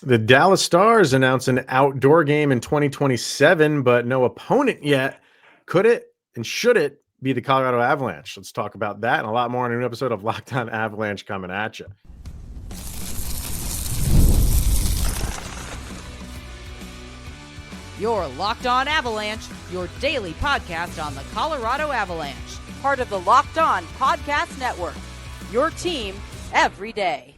The Dallas Stars announced an outdoor game in 2027, but no opponent yet. Could it and should it be the Colorado Avalanche? Let's talk about that and a lot more in an episode of Locked On Avalanche coming at you. You're Locked On Avalanche, your daily podcast on the Colorado Avalanche. Part of the Locked On Podcast Network, your team every day.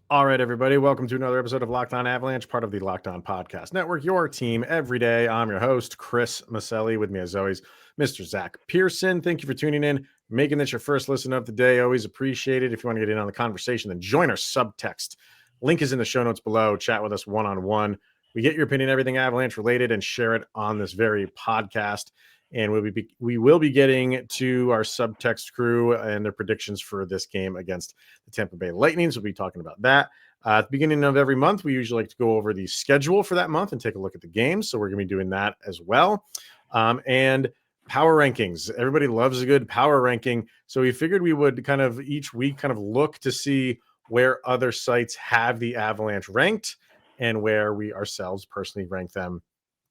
All right, everybody. Welcome to another episode of Locked On Avalanche, part of the Locked On Podcast Network, your team every day. I'm your host, Chris Maselli. With me, as always, Mr. Zach Pearson. Thank you for tuning in, making this your first listen of the day. Always appreciate it. If you want to get in on the conversation, then join our subtext. Link is in the show notes below. Chat with us one-on-one. We get your opinion, everything Avalanche related, and share it on this very podcast. And we will be getting to our subtext crew and their predictions for this game against the Tampa Bay Lightning. So we'll be talking about that. At the beginning of every month, we usually like to go over the schedule for that month and take a look at the games. So we're going to be doing that as well. And power rankings. Everybody loves a good power ranking. So we figured we would kind of each week kind of look to see where other sites have the Avalanche ranked and where we ourselves personally rank them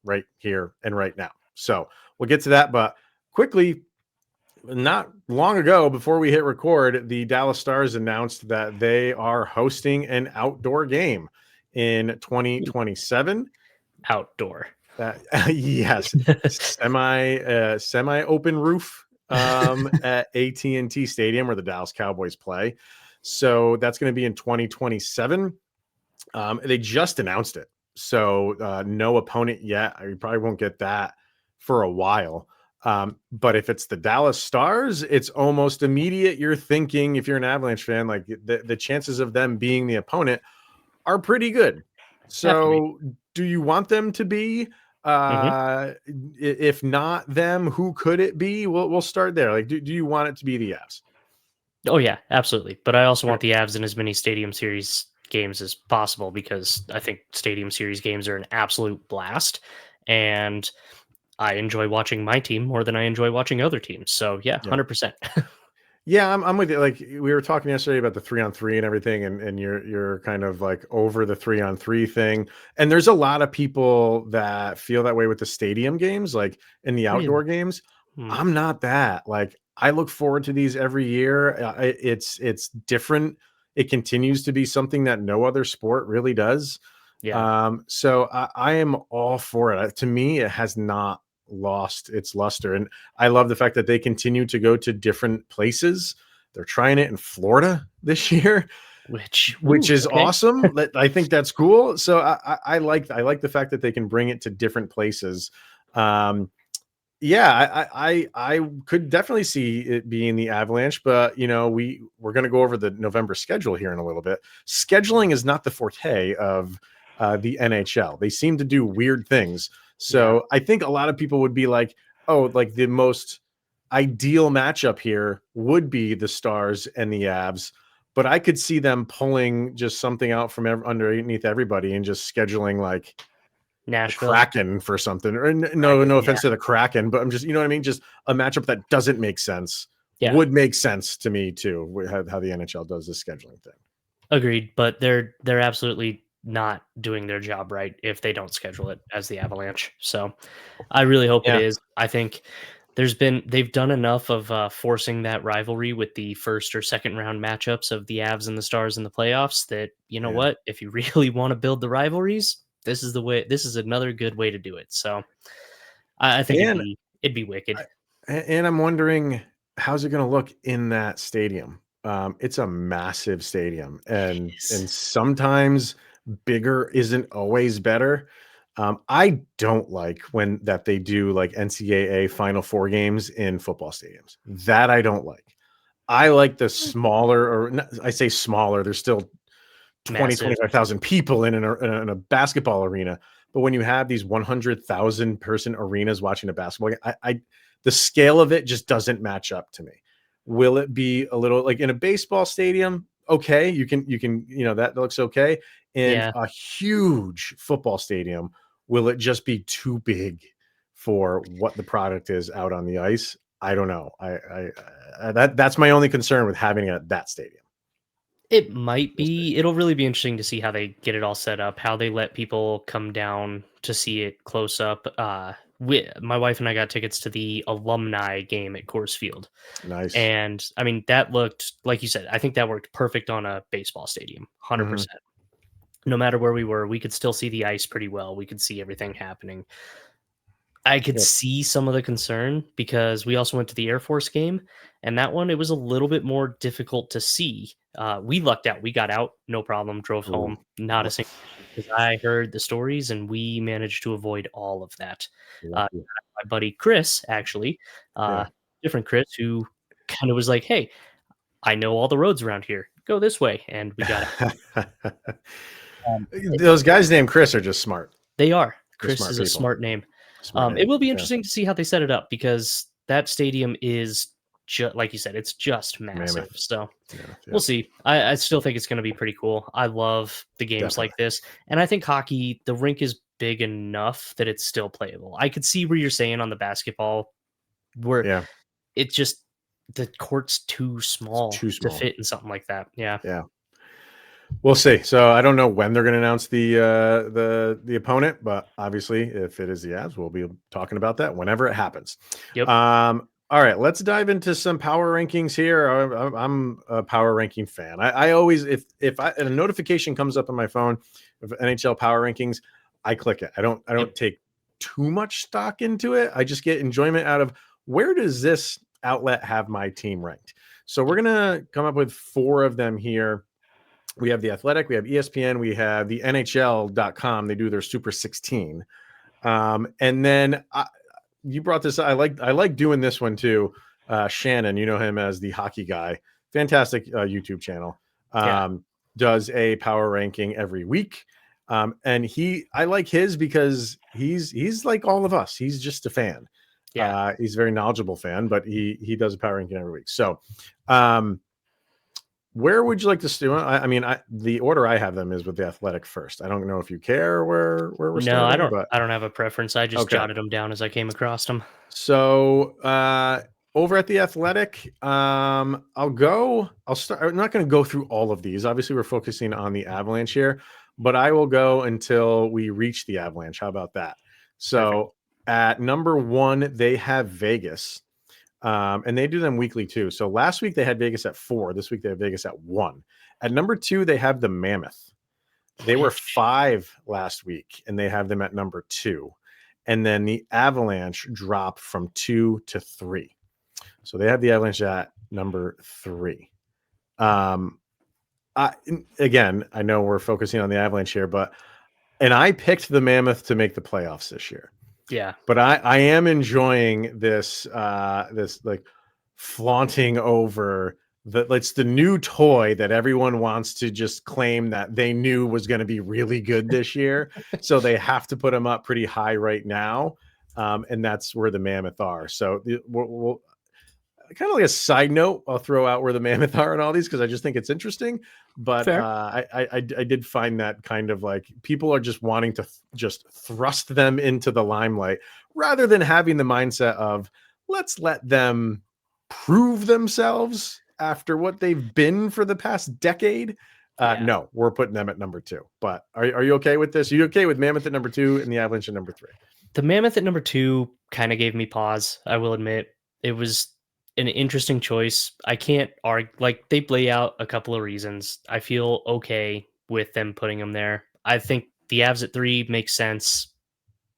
right here and right now. So we'll get to that, but quickly, not long ago, before we hit record, the Dallas Stars announced that they are hosting an outdoor game in 2027. Outdoor. Yes, semi open roof at AT&T Stadium where the Dallas Cowboys play. So that's going to be in 2027. They just announced it. So no opponent yet. I probably won't get that for a while. But if it's the Dallas Stars, it's almost immediate. You're thinking, if you're an Avalanche fan, like the chances of them being the opponent are pretty good. So definitely. Do you want them to be? If not them, who could it be? We'll start there. Like, do you want it to be the Avs? Oh yeah, absolutely. But I also want the Avs in as many Stadium Series games as possible because I think Stadium Series games are an absolute blast. And I enjoy watching my team more than I enjoy watching other teams. So yeah. 100%. Yeah, I'm with you. Like we were talking yesterday about the 3-on-3 and everything, and you're kind of like over the 3-on-3 thing. And there's a lot of people that feel that way with the stadium games, like in the outdoor games. I'm not that. Like I look forward to these every year. It's different. It continues to be something that no other sport really does. Yeah. So I am all for it. To me, it has not lost its luster, and I love the fact that they continue to go to different places. They're trying it in Florida this year, which is awesome. I think that's cool. So I like the fact that they can bring it to different places. I could definitely see it being the Avalanche, but we're going to go over the November schedule here in a little bit. Scheduling is not the forte of the NHL. They seem to do weird things. So I think a lot of people would be like, oh, like the most ideal matchup here would be the Stars and the Avs. But I could see them pulling just something out from underneath everybody and just scheduling like Nashville Kraken for something. Or no offense to the Kraken, but I'm just, you know what I mean? Just a matchup that doesn't make sense would make sense to me too, how the NHL does this scheduling thing. Agreed, but they're absolutely not doing their job right if they don't schedule it as the Avalanche. So I really hope it is. I think they've done enough of forcing that rivalry with the first or second round matchups of the Avs and the Stars in the playoffs that, what, if you really want to build the rivalries, this is the way. This is another good way to do it. So I think it'd be wicked. And I'm wondering, how's it going to look in that stadium? It's a massive stadium, and sometimes bigger isn't always better. I don't like when that they do like NCAA Final Four games in football stadiums. That I don't like. I like the smaller, or I say smaller, there's still 25,000 people in a basketball arena. But when you have these 100,000 person arenas watching a basketball game, the scale of it just doesn't match up to me. Will it be a little like in a baseball stadium? Okay, you can, that looks okay. In a huge football stadium, will it just be too big for what the product is out on the ice? I don't know. That's my only concern with having it at that stadium. It might be. It'll really be interesting to see how they get it all set up, how they let people come down to see it close up. My wife and I got tickets to the alumni game at Coors Field. Nice. And I mean, that looked, like you said, I think that worked perfect on a baseball stadium, 100%. No matter where we were, we could still see the ice pretty well. We could see everything happening. I could see some of the concern because we also went to the Air Force game, and that one, it was a little bit more difficult to see. We lucked out. We got out, no problem, drove home, not a single issue, because I heard the stories and we managed to avoid all of that. My buddy Chris, actually, different Chris, who kind of was like, hey, I know all the roads around here. Go this way. And we got out. Those guys named Chris are just smart. They are. They're Chris smart is people. a smart name. Smart It will be interesting to see how they set it up because that stadium is like you said, it's just massive. Mammoth. So we'll see. I still think it's going to be pretty cool. I love the games like this. And I think hockey, the rink is big enough that it's still playable. I could see where you're saying on the basketball where it's just the court's too small to fit in something like that. Yeah. Yeah. We'll see. So I don't know when they're going to announce the opponent, but obviously, if it is the Avs, we'll be talking about that whenever it happens. Yep. All right, let's dive into some power rankings here. I'm a power ranking fan. I always, if a notification comes up on my phone of NHL power rankings, I click it. I don't take too much stock into it. I just get enjoyment out of where does this outlet have my team ranked. So we're gonna come up with 4 of them here. We have The Athletic, we have ESPN, we have the NHL.com. They do their Super 16. And then you brought this. I like doing this one too. Shannon, you know him as the hockey guy. Fantastic YouTube channel. Does a power ranking every week. And I like his because he's like all of us. He's just a fan. He's a very knowledgeable fan, but he does a power ranking every week. So where would you like to do? I mean, the order I have them is with The Athletic first. I don't know if you care where we're starting. No, I don't have a preference. I just jotted them down as I came across them. So over at The Athletic, I'll start. I'm not going to go through all of these. Obviously, we're focusing on the Avalanche here, but I will go until we reach the Avalanche. How about that? So at number 1, they have Vegas. And they do them weekly too. So last week they had Vegas at 4. This week they have Vegas at 1. At number 2, they have the Mammoth. They were 5 last week, and they have them at number 2. And then the Avalanche drop from 2 to 3. So they have the Avalanche at number 3. Again, I know we're focusing on the Avalanche here, and I picked the Mammoth to make the playoffs this year. Yeah, but I am enjoying this like flaunting over it's the new toy that everyone wants to just claim that they knew was going to be really good this year. So they have to put them up pretty high right now. And that's where the Mammoth are. So we'll kind of like a side note, I'll throw out where the Mammoth are and all these, because I just think it's interesting. But I did find that kind of like people are just wanting to just thrust them into the limelight rather than having the mindset of let's let them prove themselves after what they've been for the past decade. No, we're putting them at number 2. But are you okay with this? Are you okay with Mammoth at number 2 and the Avalanche at number 3? The Mammoth at number 2 kind of gave me pause. I will admit it was an interesting choice. I can't argue. Like, they lay out a couple of reasons. I feel okay with them putting them there. I think the Avs at 3 makes sense.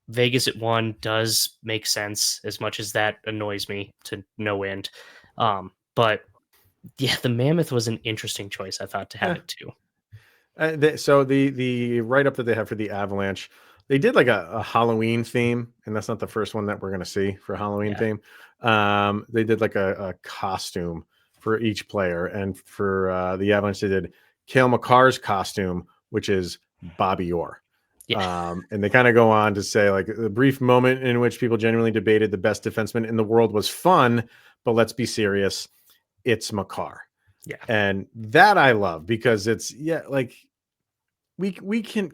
Vegas at 1 does make sense, as much as that annoys me to no end. But yeah, the Mammoth was an interesting choice, I thought, to have it too. So the write-up that they have for the Avalanche, they did like a Halloween theme, and that's not the first one that we're going to see for Halloween theme. They did like a costume for each player, and for the Avalanche, they did Cale Makar's costume, which is Bobby Orr. And they kind of go on to say, like, the brief moment in which people genuinely debated the best defenseman in the world was fun, but let's be serious, it's Makar. And that I love, because it's like we can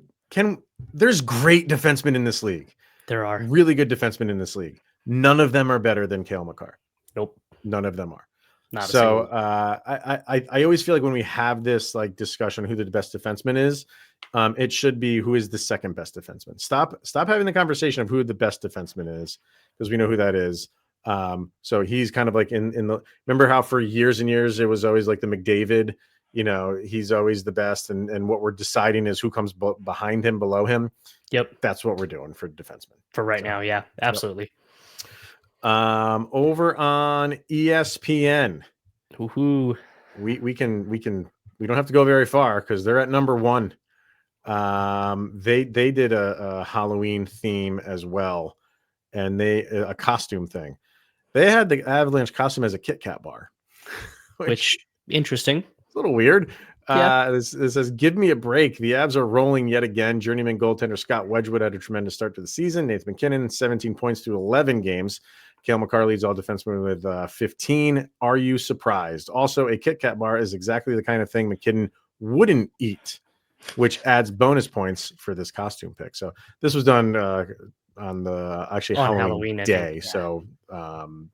there's great defensemen in this league. There are really good defensemen in this league. None of them are better than Cale Makar. Nope. None of them are. Not a So single. I always feel like when we have this like discussion who the best defenseman is, it should be who is the second best defenseman. Stop having the conversation of who the best defenseman is, because we know who that is. So he's kind of like in the, remember how for years and years it was always like the McDavid, he's always the best, and what we're deciding is who comes behind him, below him. Yep. That's what we're doing for defensemen For right now. Yeah, absolutely. Yep. Over on ESPN. Woohoo. We don't have to go very far because they're at number 1. They did a Halloween theme as well, and a costume thing. They had the Avalanche costume as a Kit Kat bar, which interesting. It's a little weird. Yeah. This says, "Give me a break. The Avs are rolling yet again. Journeyman goaltender Scott Wedgwood had a tremendous start to the season. Nathan MacKinnon, 17 points through 11 games. Cale Makar leads all defensemen with 15. Are you surprised? Also, a Kit Kat bar is exactly the kind of thing MacKinnon wouldn't eat, which adds bonus points for this costume pick." So this was done on the Halloween day. Yeah. So, Well,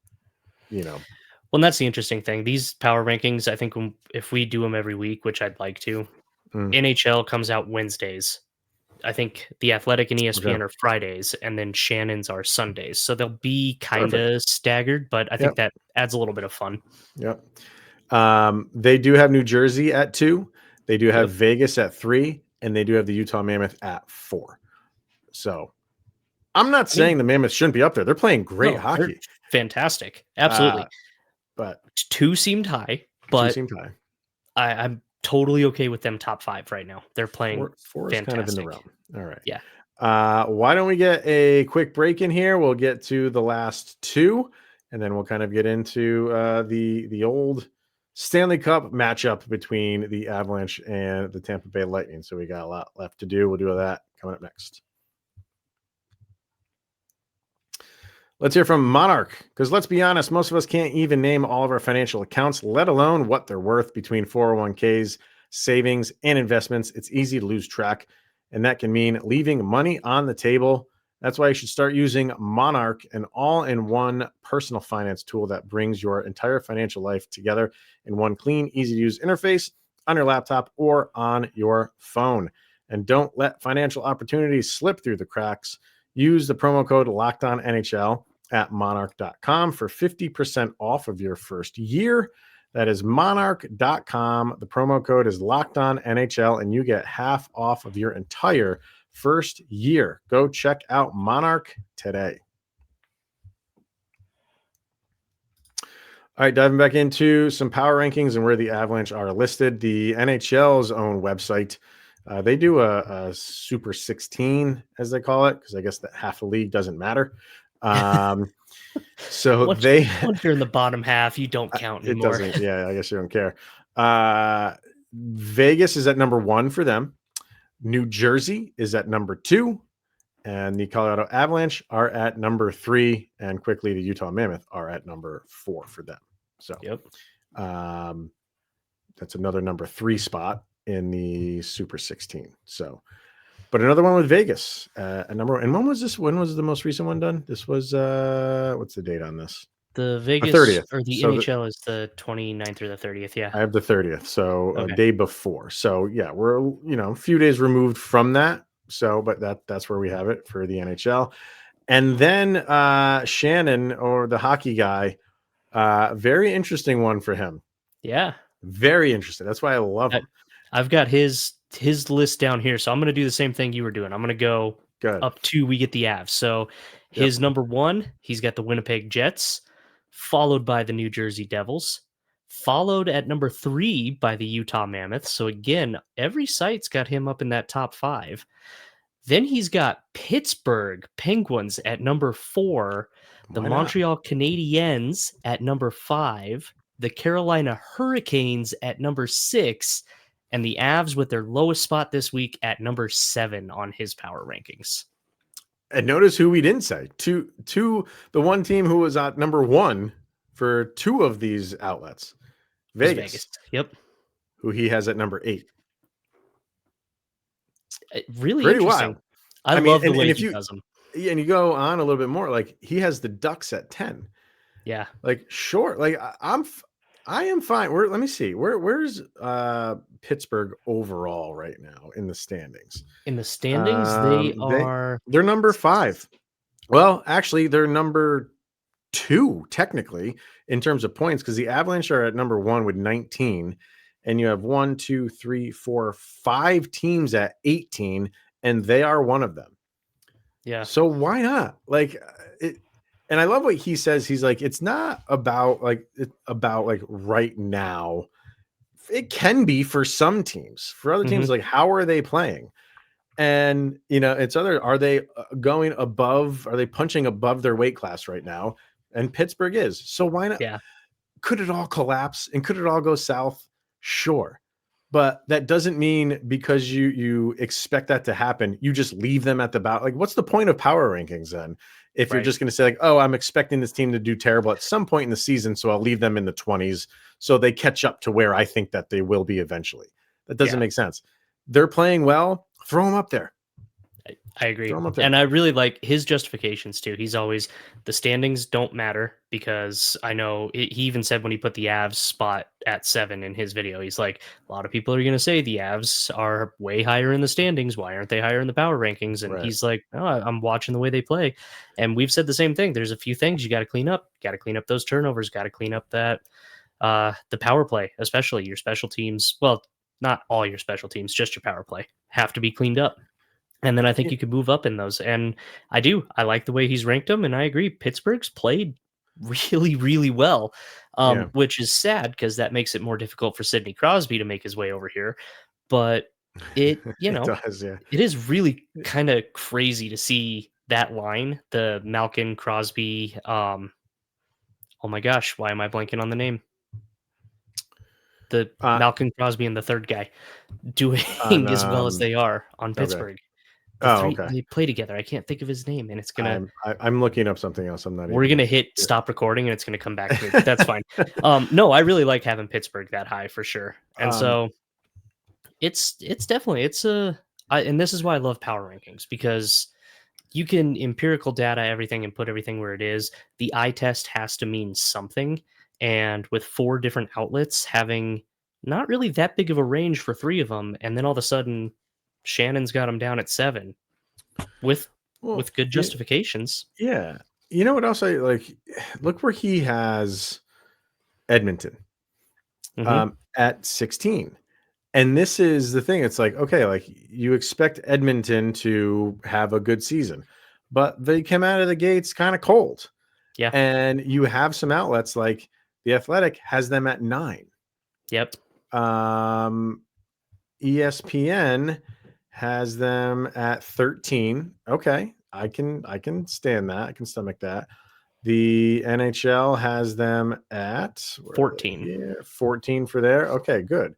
and that's the interesting thing. These power rankings, I think if we do them every week, which I'd like to, NHL comes out Wednesdays. I think The Athletic and ESPN are Fridays, and then Shannon's are Sundays. So they'll be kind of staggered, but I think that adds a little bit of fun. Yep. They do have New Jersey at 2. They do have Vegas at 3, and they do have the Utah Mammoth at 4. So I'm not saying the Mammoth shouldn't be up there. They're playing great hockey. Fantastic. Absolutely. But 2 seemed high, but 2 seemed high. I'm totally okay with them top 5 right now. They're playing 4 is kind of in the realm. All right. Yeah. Why don't we get a quick break in here? We'll get to the last 2, and then we'll kind of get into the old Stanley Cup matchup between the Avalanche and the Tampa Bay Lightning. So we got a lot left to do. We'll do that coming up next. Let's hear from Monarch, because let's be honest, most of us can't even name all of our financial accounts, let alone what they're worth between 401ks, savings, and investments. It's easy to lose track, and that can mean leaving money on the table. That's why you should start using Monarch, an all-in-one personal finance tool that brings your entire financial life together in one clean, easy-to-use interface on your laptop or on your phone. And don't let financial opportunities slip through the cracks. Use the promo code LOCKEDONNHL at monarch.com for 50% off of your first year. That is monarch.com. The promo code is LOCKEDONNHL, and you get half off of your entire first year. Go check out Monarch today. All right, diving back into some power rankings and where the Avalanche are listed. The NHL's own website, they do a Super 16, as they call it, because I guess that half the league doesn't matter. So once you're in the bottom half, you don't count anymore. It doesn't. Yeah, I guess you don't care. Vegas is at number 1 for them. New Jersey is at number 2, and the Colorado Avalanche are at number 3, and quickly the Utah Mammoth are at number 4 for them. So, that's another number 3 spot in the Super 16. So, but another one with Vegas, a number. And when was this? When was the most recent one done? This was what's the date on this? The Vegas 30th. or the NHL is the 29th or the 30th. Yeah, I have the 30th. So a day before. So yeah, we're a few days removed from that. So, but that's where we have it for the NHL. And then Shannon, or the hockey guy, very interesting one for him. Yeah, very interesting. That's why I love him. I've got his list down here, so I'm going to do the same thing you were doing. I'm going to go up to we get the Avs. So his number 1, he's got the Winnipeg Jets, followed by the New Jersey Devils, followed at number 3 by the Utah Mammoth. So again, every site's got him up in that top 5. Then he's got Pittsburgh Penguins at number 4, the Montreal Canadiens at number 5, the Carolina Hurricanes at number 6, and the Avs with their lowest spot this week at number 7 on his power rankings. And notice who we didn't say. The one team who was at number 1 for 2 of these outlets. Vegas. Yep. Who he has at number 8. Really pretty interesting. Wild. I love the way he does them. And you go on a little bit more, like he has the Ducks at 10. Yeah. Like, sure. Like I am fine. Let me see. Where's Pittsburgh overall right now in the standings? In the standings, they Um, they are they're number 5. Well, actually, they're number 2 technically in terms of points because the Avalanche are at number 1 with 19, and you have 1, 2, 3, 4, 5 teams at 18, and they are one of them. yeah. So why not? Like it, and I love what he says. He's like, it's not about like right now. It can be for some teams. For other teams, like how are they playing? And it's are they going above? Are they punching above their weight class right now? And Pittsburgh is. So why not? Yeah. Could it all collapse and could it all go south? Sure. But that doesn't mean because you expect that to happen, you just leave them at the bow. Like, what's the point of power rankings then? If you're just going to say like, oh, I'm expecting this team to do terrible at some point in the season, so I'll leave them in the 20s so they catch up to where I think that they will be eventually. That doesn't make sense. They're playing well. Throw them up there. I agree. And I really like his justifications too. He's always, the standings don't matter because I know he even said when he put the Avs spot at 7 in his video, he's like, a lot of people are going to say the Avs are way higher in the standings. Why aren't they higher in the power rankings? And he's like, oh, I'm watching the way they play. And we've said the same thing. There's a few things you got to clean up. Got to clean up those turnovers. Got to clean up that the power play, especially your special teams. Well, not all your special teams, just your power play have to be cleaned up. And then I think you could move up in those. And I do. I like the way he's ranked them. And I agree. Pittsburgh's played really, really well, which is sad because that makes it more difficult for Sidney Crosby to make his way over here. But it does, it is really kind of crazy to see that line, the Malkin, Crosby. Oh my gosh, why am I blanking on the name? The Malkin, Crosby, and the third guy doing as well as they are on Pittsburgh. Okay. They play together. I can't think of his name, and it's gonna. I'm looking up something else. We're gonna hit stop recording, and it's gonna come back to me. But that's fine. No, I really like having Pittsburgh that high for sure, and so it's definitely and this is why I love power rankings because you can empirical data everything and put everything where it is. The eye test has to mean something, and with 4 different outlets having not really that big of a range for 3 of them, and then all of a sudden. Shannon's got him down at 7 with good justifications. Yeah. You know what else I like? Look where he has Edmonton at 16. And this is the thing. It's like, okay, like you expect Edmonton to have a good season, but they come out of the gates kind of cold. Yeah. And you have some outlets like The Athletic has them at 9. Yep. ESPN has them at 13. Okay. I can stand that. I can stomach that. The NHL has them at 14. Yeah, 14 for there. Okay, good.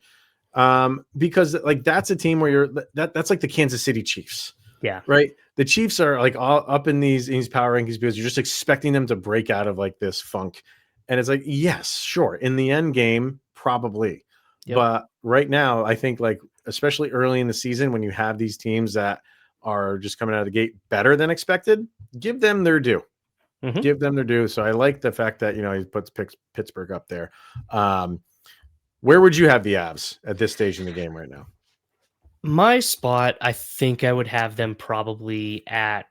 Because like that's a team where that's like the Kansas City Chiefs. Yeah. Right. The Chiefs are like all up in these power rankings because you're just expecting them to break out of like this funk. And it's like, yes, sure. In the end game, probably. Yep. But right now, I think like, especially early in the season, when you have these teams that are just coming out of the gate better than expected, give them their due. Give them their due. So I like the fact that, he puts Pittsburgh up there. Where would you have the Avs at this stage in the game right now? My spot, I think I would have them probably at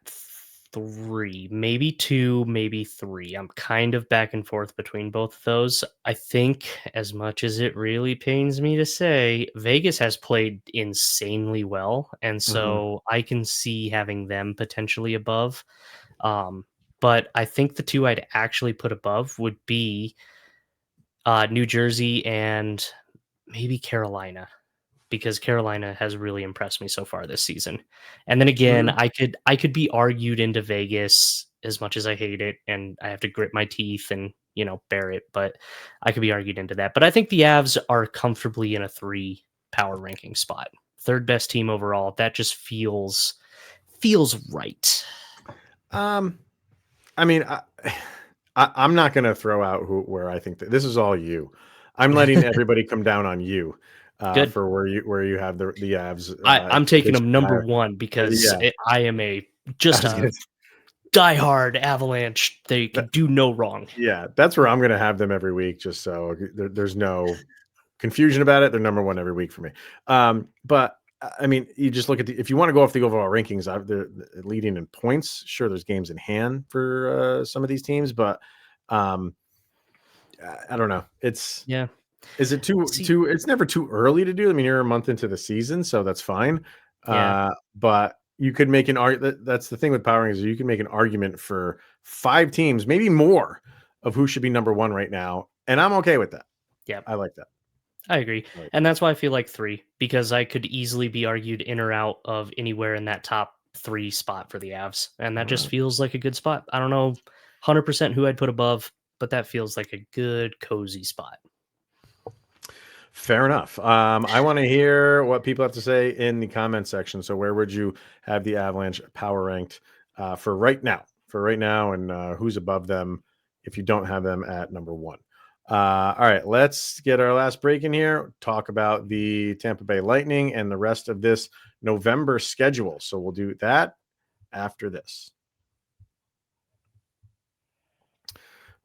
3, maybe 2, maybe 3. I'm kind of back and forth between both of those. I think, as much as it really pains me to say, Vegas has played insanely well, and so I can see having them potentially above. But I think the 2 I'd actually put above would be New Jersey and maybe Carolina. Because Carolina has really impressed me so far this season. And then again, I could be argued into Vegas as much as I hate it and I have to grit my teeth and, bear it, but I could be argued into that. But I think the Avs are comfortably in a 3 power ranking spot. 3rd best team overall. That just feels right. I memean, I'm not going to throw out where I think that this is all you. I'm letting everybody come down on you. Good. For where you have the Avs. I'm taking them number 1 because I am diehard Avalanche. They can do no wrong. Yeah, that's where I'm going to have them every week, just so there's no confusion about it. They're number one every week for me. But I mean, you just look at if you want to go off the overall rankings, they're leading in points. Sure, there's games in hand for some of these teams, but I don't know. Is it too? It's never too early to do. I mean, you're a month into the season, so that's fine. Yeah. But you could make an argument. That's the thing with power rankings. You can make an argument for 5 teams, maybe more, of who should be number one right now, and I'm okay with that. Yeah, I like that. I agree. And that's why I feel like 3, because I could easily be argued in or out of anywhere in that top 3 spot for the Avs. And that just feels like a good spot. I don't know 100% who I'd put above, but that feels like a good, cozy spot. Fair enough. I want to hear what people have to say in the comment section. So where would you have the Avalanche power ranked for right now? And who's above them if you don't have them at number 1? All right, let's get our last break in here. Talk about the Tampa Bay Lightning and the rest of this November schedule. So we'll do that after this.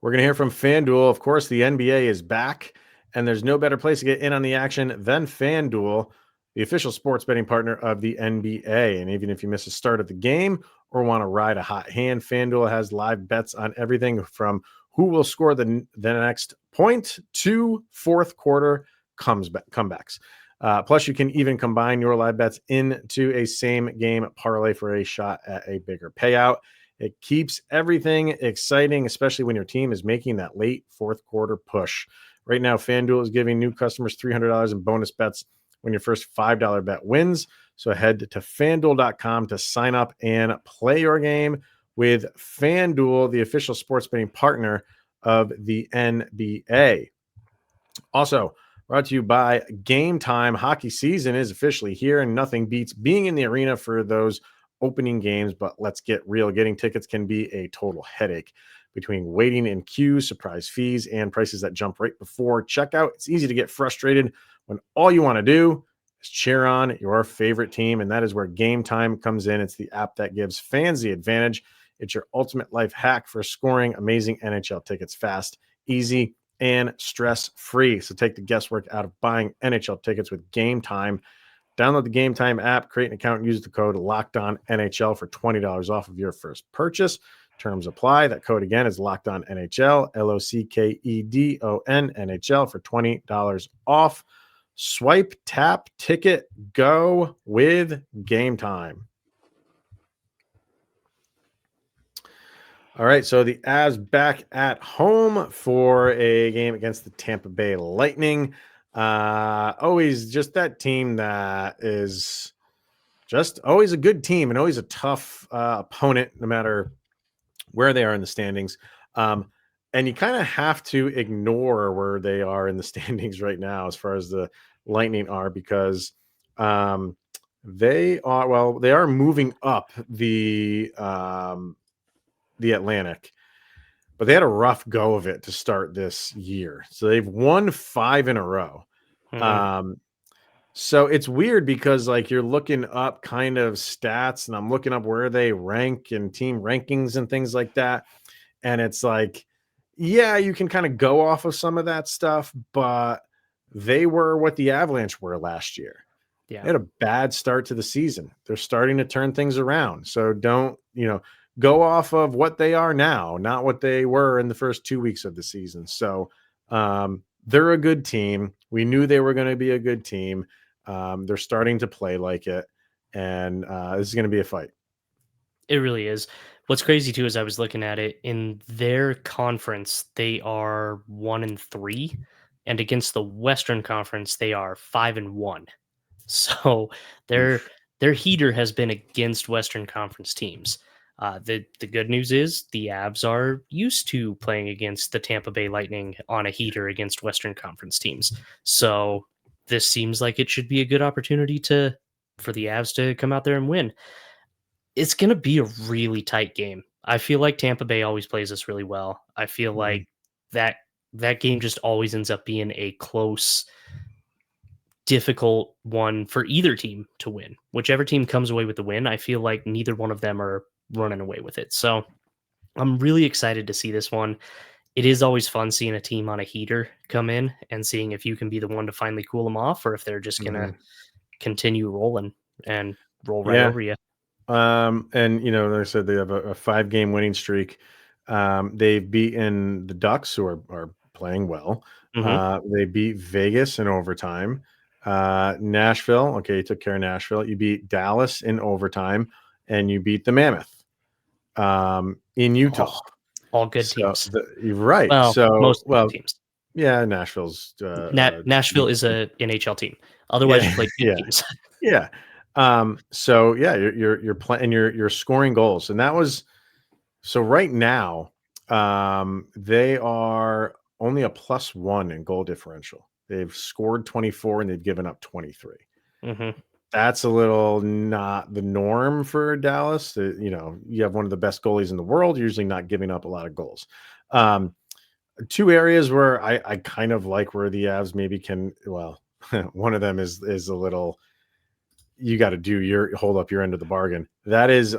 We're going to hear from FanDuel. Of course, the NBA is back, and there's no better place to get in on the action than FanDuel, the official sports betting partner of the NBA. And even if you miss a start of the game or want to ride a hot hand, FanDuel has live bets on everything from who will score the next point to fourth quarter comebacks. Plus, you can even combine your live bets into a same game parlay for a shot at a bigger payout. It keeps everything exciting, especially when your team is making that late fourth quarter push. Right now, FanDuel is giving new customers $300 in bonus bets when your first $5 bet wins. So head to FanDuel.com to sign up and play your game with FanDuel, the official sports betting partner of the NBA. Also, brought to you by Game Time. Hockey season is officially here, and nothing beats being in the arena for those opening games. But let's get real. Getting tickets can be a total headache between waiting in queues, surprise fees, and prices that jump right before checkout. It's easy to get frustrated when all you want to do is cheer on your favorite team, and that is where Game Time comes in. It's the app that gives fans the advantage. It's your ultimate life hack for scoring amazing NHL tickets fast, easy, and stress-free. So take the guesswork out of buying NHL tickets with Game Time. Download the Game Time app, create an account, and use the code LOCKEDONNHL for $20 off of your first purchase. Terms apply. That code again is LOCKEDONNHL, LOCKEDON NHL for $20 off. Swipe, tap, ticket, go with Game Time. All right, so the Avs back at home for a game against the Tampa Bay Lightning. Always just that team that is just always a good team and always a tough opponent, no matter where they are in the standings. And you kind of have to ignore where they are in the standings right now as far as the Lightning are, because they are moving up the Atlantic, but they had a rough go of it to start this year. So they've won 5 in a row. Mm-hmm. So it's weird because like you're looking up kind of stats and I'm looking up where they rank and team rankings and things like that. And it's like, yeah, you can kind of go off of some of that stuff, but they were what the Avalanche were last year. Yeah. They had a bad start to the season. They're starting to turn things around. So don't, go off of what they are now, not what they were in the first 2 weeks of the season. So they're a good team. We knew they were going to be a good team. They're starting to play like it, and this is going to be a fight. It really is. What's crazy too is I was looking at it in their conference. They are 1-3, and against the Western Conference, they are 5-1. So their heater has been against Western Conference teams. The good news is the Avs are used to playing against the Tampa Bay Lightning on a heater against Western Conference teams. So this seems like it should be a good opportunity for the Avs to come out there and win. It's going to be a really tight game. I feel like Tampa Bay always plays us really well. I feel like that game just always ends up being a close, difficult one for either team to win. Whichever team comes away with the win, I feel like neither one of them are running away with it. So I'm really excited to see this one. It is always fun seeing a team on a heater come in and seeing if you can be the one to finally cool them off, or if they're just gonna continue rolling and roll right over you. And they said they have a 5-game winning streak. They've beaten the Ducks, who are playing well. They beat Vegas in overtime. Nashville, okay, you took care of Nashville. You beat Dallas in overtime, and you beat the Mammoth in Utah. All good teams. You're right. Well, most teams. Yeah, Nashville's Nashville is a NHL team. Otherwise, you play good teams. Yeah. So yeah, you're playing, you're scoring goals, and that was so right now. They are only a +1 in goal differential. They've scored 24 and they've given up 23. That's a little not the norm for Dallas. You have one of the best goalies in the world, usually not giving up a lot of goals. Two areas where I kind of like where the Avs maybe can. Well, one of them is a little. You got to hold up your end of the bargain. That is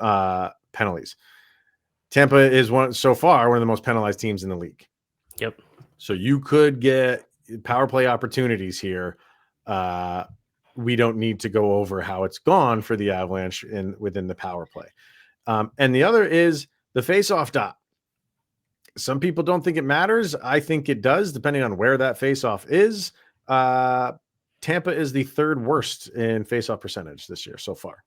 penalties. Tampa is so far one of the most penalized teams in the league. Yep. So you could get power play opportunities here. We don't need to go over how it's gone for the Avalanche within the power play. And the other is the face-off dot. Some people don't think it matters. I think it does, depending on where that face-off is. Tampa is the 3rd worst in face-off percentage this year so far.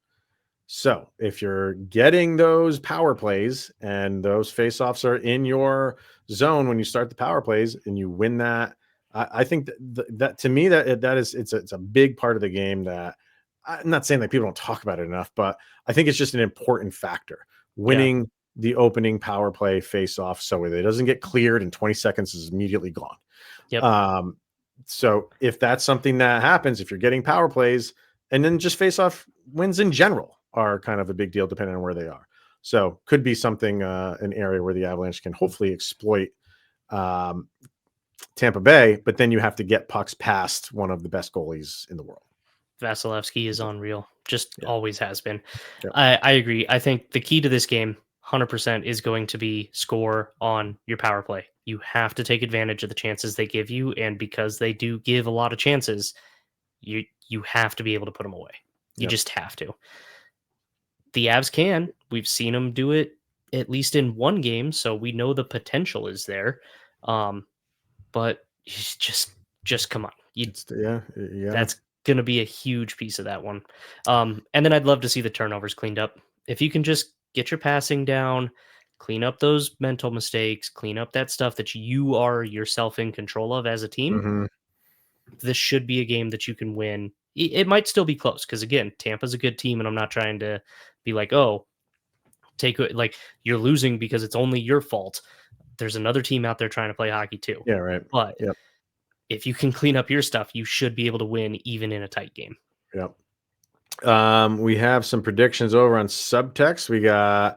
So if you're getting those power plays and those face-offs are in your zone when you start the power plays and you win that, I think that to me it's a big part of the game that I'm not saying that people don't talk about it enough, but I think it's just an important factor. Winning the opening power play face-off so it doesn't get cleared in 20 seconds is immediately gone. Yep. So if that's something that happens, if you're getting power plays, and then just face-off wins in general are kind of a big deal depending on where they are. So could be something, an area where the Avalanche can hopefully exploit Tampa Bay, but then you have to get pucks past one of the best goalies in the world. Vasilevsky is unreal. Just always has been. Yep. I agree. I think the key to this game 100% is going to be score on your power play. You have to take advantage of the chances they give you, and because they do give a lot of chances, you have to be able to put them away. You just have to. The Avs can. We've seen them do it at least in one game, so we know the potential is there. But just come on. That's going to be a huge piece of that one. And then I'd love to see the turnovers cleaned up. If you can just get your passing down, clean up those mental mistakes, clean up that stuff that you are yourself in control of as a team, this should be a game that you can win. It might still be close because, again, Tampa's a good team, and I'm not trying to be like, oh, you're losing because it's only your fault. There's another team out there trying to play hockey too. Yeah, right. But if you can clean up your stuff, you should be able to win even in a tight game. Yep. We have some predictions over on Subtext. We got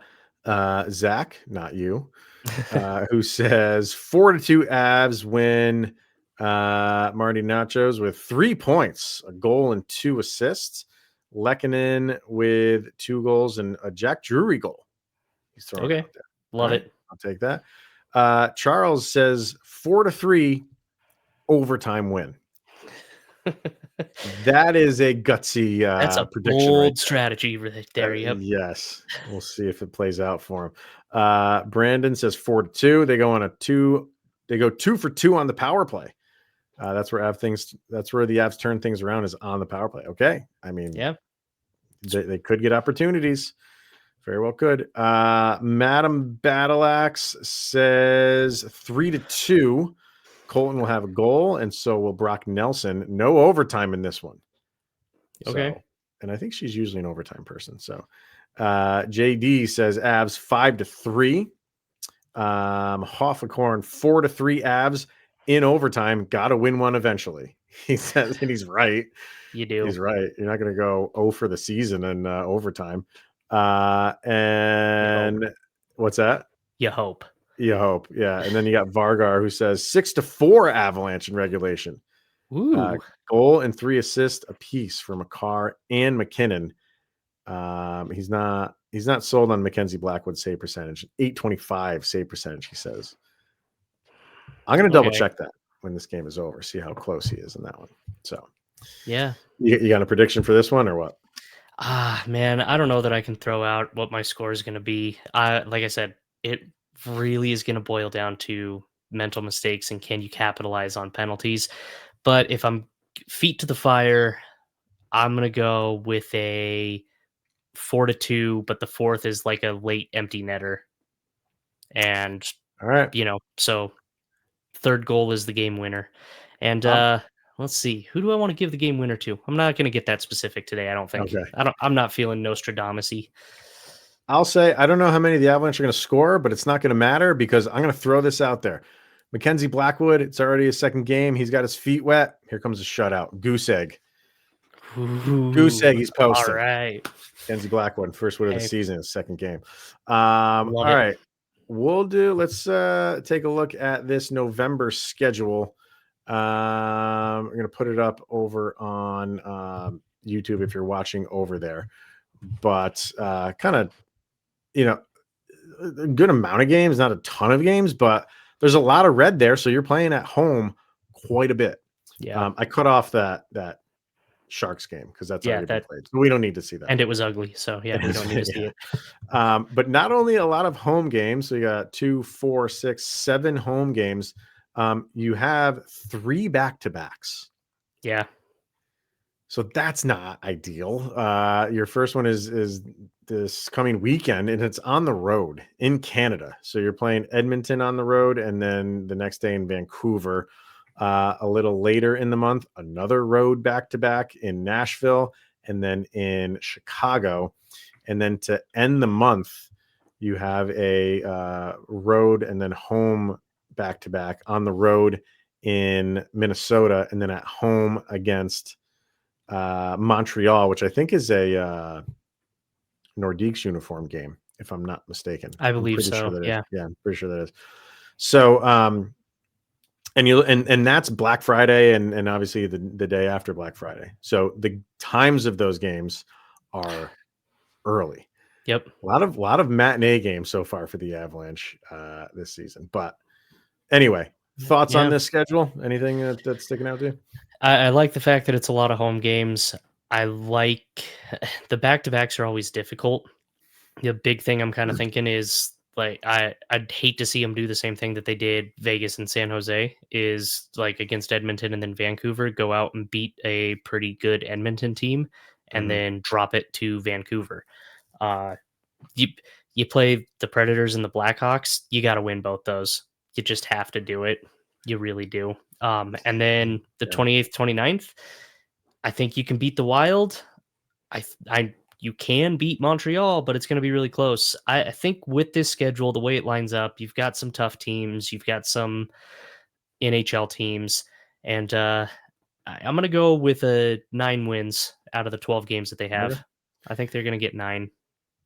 Zach, not you, who says 4-2 Avs win. Marty Nachos with 3 points, a goal and 2 assists. Lehkonen with 2 goals and a Jack Drury goal. He's throwing it out there. Love it. I'll take that. Charles says 4-3 overtime win. That is a gutsy that's a prediction. Bold strategy right there. Yep. Yes. We'll see if it plays out for him. Brandon says 4-2. They go on they go 2 for 2 on the power play. That's where the Avs turn things around, is on the power play. Okay. I mean, they could get opportunities. Very well could. Madam Battleaxe says 3-2. Colton will have a goal, and so will Brock Nelson. No overtime in this one. Okay. And I think she's usually an overtime person. So JD says Avs 5-3. Hoffakorn 4-3 Avs in overtime. Got to win one eventually. He says, and he's right. You do. He's right. You're not going to go 0 for the season in overtime. And what's that? You hope. You hope. Yeah. And then you got Vargar, who says 6-4 Avalanche in regulation. Ooh. Goal and 3 assists apiece for Makar and MacKinnon. He's not He's not sold on Mackenzie Blackwood save percentage. 825 save percentage, he says. I'm going to double check that when this game is over, see how close he is in that one. So, yeah. You got a prediction for this one or what? Man, I don't know that I can throw out what my score is going to be. Like I said, it really is going to boil down to mental mistakes and can you capitalize on penalties. But if I'm feet to the fire, I'm going to go with a 4-2, but the fourth is like a late empty netter. And, all right, so third goal is the game winner. And let's see, who do I want to give the game winner to? I'm not going to get that specific today. I don't think. Okay. I'm not feeling Nostradamus-y. I'll say I don't know how many the Avalanche are going to score, but it's not going to matter because I'm going to throw this out there. Mackenzie Blackwood, it's already his second game. He's got his feet wet. Here comes a shutout. Goose egg. Goose egg he's posting. All right. Mackenzie Blackwood, first win of the season, his second game. All right. Let's take a look at this November schedule. We're going to put it up over on YouTube if you're watching over there. But kind of, a good amount of games, not a ton of games, but there's a lot of red there. So you're playing at home quite a bit. Yeah. I cut off that Sharks game because that's already been played. So we don't need to see that. And it was ugly. So yeah, we don't need to see it. But not only a lot of home games, so you got 2, 4, 6, 7 home games. You have 3 back-to-backs. Yeah. So that's not ideal. Your first one is this coming weekend, and it's on the road in Canada. So you're playing Edmonton on the road, and then the next day in Vancouver. A little later in the month, another road back-to-back in Nashville, and then in Chicago. And then to end the month, you have a road and then home back-to-back on the road in Minnesota, and then at home against Montreal, which I think is a Nordiques uniform game, if I'm not mistaken. I believe so. Sure yeah. Yeah, I'm pretty sure that is. So, and that's Black Friday and obviously the day after Black Friday. So the times of those games are early. Yep. A lot of matinee games so far for the Avalanche this season. But anyway, thoughts on this schedule? Anything that's sticking out to you? I like the fact that it's a lot of home games. I like the back-to-backs are always difficult. The big thing I'm kind of thinking is like I'd hate to see them do the same thing that they did Vegas and San Jose, is like against Edmonton and then Vancouver, go out and beat a pretty good Edmonton team and then drop it to Vancouver. You play the Predators and the Blackhawks, you got to win both those. You just have to do it. You really do. And then the 28th, 29th, I think you can beat the Wild. You can beat Montreal, but it's going to be really close. I think with this schedule, the way it lines up, you've got some tough teams, you've got some NHL teams, and I'm going to go with 9 wins out of the 12 games that they have. Okay. I think they're going to get 9.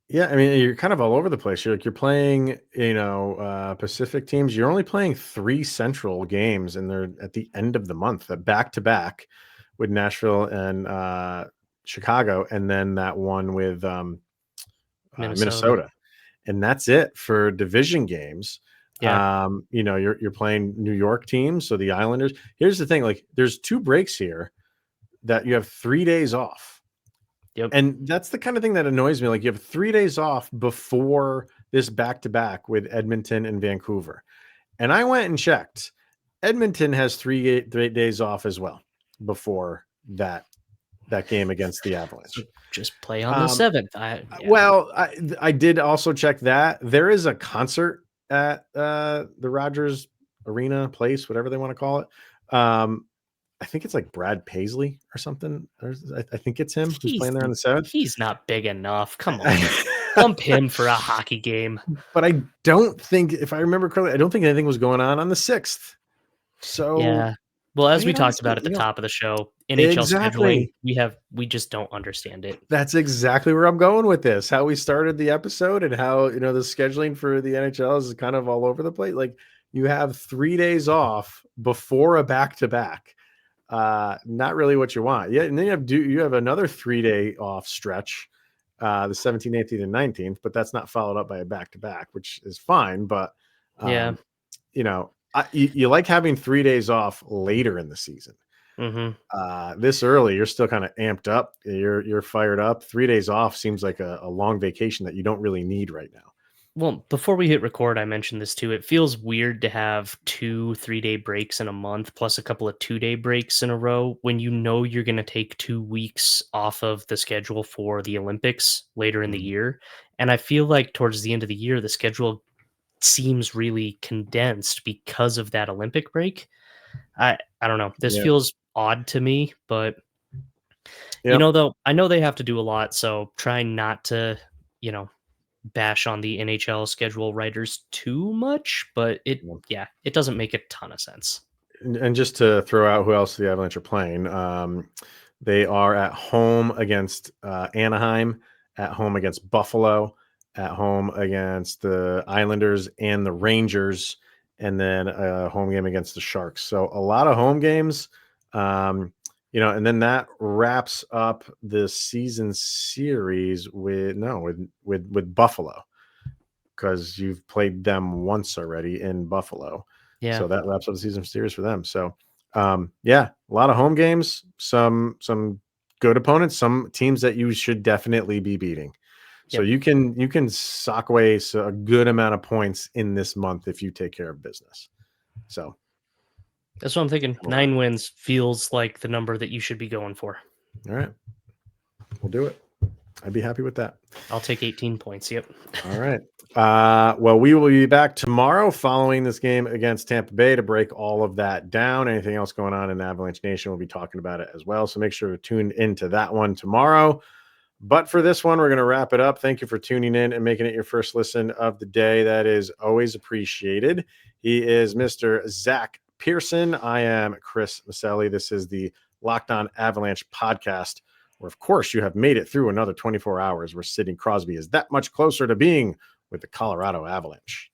Yeah, I mean, you're kind of all over the place. You're playing, Pacific teams. You're only playing 3 Central games, and they're at the end of the month, back to back with Nashville and Chicago, and then that one with Minnesota, and that's it for division games. Yeah. You're playing New York teams, so the Islanders. Here's the thing: like, there's 2 breaks here that you have 3 days off. Yep. And that's the kind of thing that annoys me. Like, you have 3 days off before this back-to-back with Edmonton and Vancouver. And I went and checked. Edmonton has 3 days off as well before that game against the Avalanche. So just play on the 7th. Well, I did also check that. There is a concert at the Rogers Arena Place, whatever they want to call it. I think it's like Brad Paisley or something. I think it's him who's playing there on the 7th. He's not big enough. Come on. Dump him for a hockey game. But I don't think, if I remember correctly, I don't think anything was going on the 6th. So yeah. Well, as we talked about at the top of the show, NHL scheduling, we just don't understand it. That's exactly where I'm going with this. How we started the episode and how, the scheduling for the NHL is kind of all over the place. Like, you have 3 days off before a back-to-back. Not really what you want. Yeah, and then you have another 3-day off stretch the 17th, 18th, and 19th, but that's not followed up by a back-to-back, which is fine. But, Yeah. You like having 3 days off later in the season. This early, you're still kind of amped up. You're fired up. 3 days off seems like a long vacation that you don't really need right now. Well, before we hit record, I mentioned this too. It feels weird to have 2 3-day breaks in a month plus a couple of 2-day breaks in a row when you know you're going to take 2 weeks off of the schedule for the Olympics later in the year. And I feel like towards the end of the year, the schedule seems really condensed because of that Olympic break. I don't know. This feels odd to me, but though I know they have to do a lot, so try not to, bash on the NHL schedule writers too much, but it doesn't make a ton of sense. And just to throw out who else the Avalanche are playing, they are at home against Anaheim, at home against Buffalo, at home against the Islanders and the Rangers, and then a home game against the Sharks. So a lot of home games, and then that wraps up the season series with Buffalo, because you've played them once already in Buffalo. Yeah. So that wraps up the season series for them. So, a lot of home games, some good opponents, some teams that you should definitely be beating. So you can sock away a good amount of points in this month if you take care of business. So that's what I'm thinking. 9 wins feels like the number that you should be going for. All right, we'll do it. I'd be happy with that. I'll take 18 points. Yep. All right. Well, we will be back tomorrow following this game against Tampa Bay to break all of that down. Anything else going on in Avalanche Nation, we'll be talking about it as well. So make sure to tune into that one tomorrow. But for this one, we're going to wrap it up. Thank you for tuning in and making it your first listen of the day. That is always appreciated. He is Mr. Zach Pearson. I am Chris Maselli. This is the Locked On Avalanche podcast, where, of course, you have made it through another 24 hours where Sidney Crosby is that much closer to being with the Colorado Avalanche.